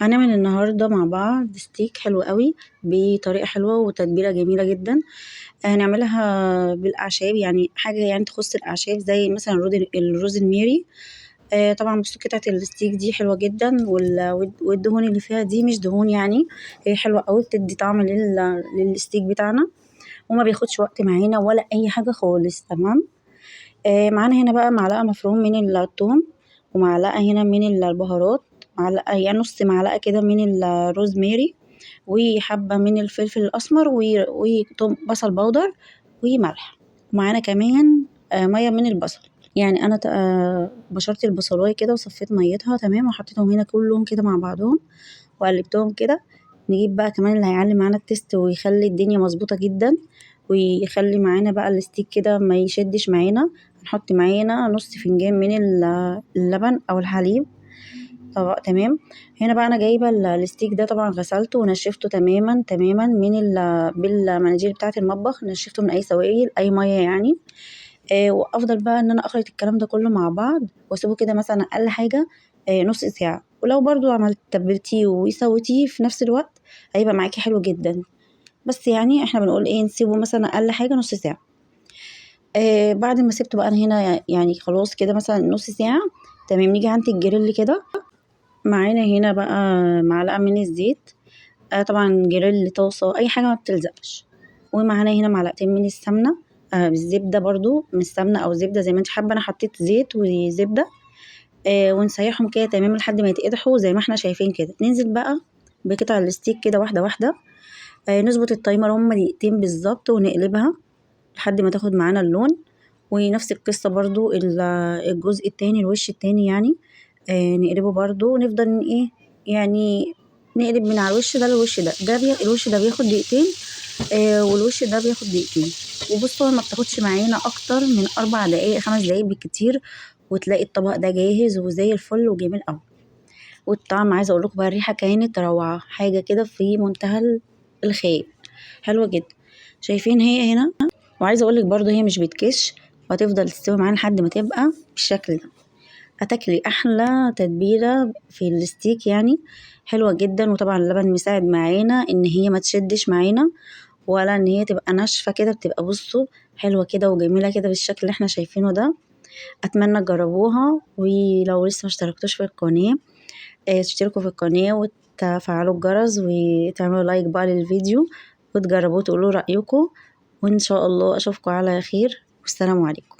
هنعمل النهاردة مع بعض ستيك حلو قوي بطريقة حلوة وتتبيلة جميلة جدا. هنعملها بالأعشاب، يعني حاجة يعني تخص الأعشاب زي مثلا الروز الميري. طبعا بصوا قطعة الستيك دي حلوة جدا، والدهون اللي فيها دي مش دهون، يعني هي حلوة قوي، بتدي طعم للستيك بتاعنا، وما بياخدش وقت معانا ولا أي حاجة خالص. تمام. معانا هنا بقى معلقة مفروم من الثوم، ومعلقة هنا من البهارات، معلقة يعني نص معلقة كده من الروزماري، وحبة من الفلفل الأسمر، وبصل بودر، وملح. ومعانا كمان مية من البصل. يعني أنا بشرت البصلاية كده وصفيت ميتها تمام، وحطيتهم هنا كلهم كده مع بعضهم وقلبتهم كده. نجيب بقى كمان اللي هيعلي معانا التست ويخلي الدنيا مظبوطة جدا، ويخلي معانا بقى الستيك كده ما يشدش معانا. هنحط معانا نص فنجان من اللبن او الحليب. طبق تمام. هنا بقى انا جايبه الستيك ده، طبعا غسلته ونشفته تماما تماما بالمناديل بتاعه المطبخ، نشفته من اي سوائل اي ميه يعني. وافضل بقى ان انا اخلط الكلام ده كله مع بعض واسيبه كده مثلا اقل حاجه نص ساعه. ولو برضو عملت تبلتيه وسويتيه في نفس الوقت هيبقى معاكي حلو جدا، بس يعني احنا بنقول ايه، نسيبه مثلا اقل حاجه نص ساعه. بعد ما سبته بقى انا هنا يعني خلاص كده مثلا نص ساعه تمام. نيجي عند الجريل كده، معانا هنا بقى معلقه من الزيت. طبعا جريل طاسه اي حاجه ما بتلزقش. ومعانا هنا معلقتين من السمنه، بالزبده برضو، من السمنه او زبده زي ما انت حابه. انا حطيت زيت وزبده. ونسيحهم كده تمام لحد ما يتقدحوا زي ما احنا شايفين كده. ننزل بقى بقطع الستيك كده واحده واحده. نظبط التايمر هما دقيقتين بالظبط، ونقلبها لحد ما تاخد معانا اللون. ونفس القصة برضو الجزء التاني، الوش التاني يعني. نقلبه برضو ونفضل ايه يعني، نقلب من على الوش ده للوش ده. الوش ده بياخد دقيقتين، والوش ده بياخد دقيقتين. وبصوا ما بتاخدش معانا اكتر من 4 دقايق 5 دقايق بالكتير، وتلاقي الطبق ده جاهز وزي الفل وجميل قوي. والطعم عايزه اقول لكم بقى، الريحه كانت روعه، حاجه كده في منتهى الخيال، حلوه جدا. شايفين هي هنا، وعايزه اقول لك برضو هي مش بتكش، وهتفضل تستوي معانا لحد ما تبقى بالشكل ده. هتاكلي احلى تتبيله في الستيك يعني، حلوه جدا. وطبعا اللبن مساعد معانا ان هي ما تشدش معانا، ولا ان هي تبقى ناشفه كده، بتبقى بصوا حلوه كده وجميله كده بالشكل اللي احنا شايفينه ده. اتمنى تجربوها، ولو لسه ما اشتركتوش في القناه تشتركوا في القناه وتفعلوا الجرس وتعملوا لايك بقى للفيديو، وتجربوه تقولوا رأيكم. وإن شاء الله أشوفكم على خير، والسلام عليكم.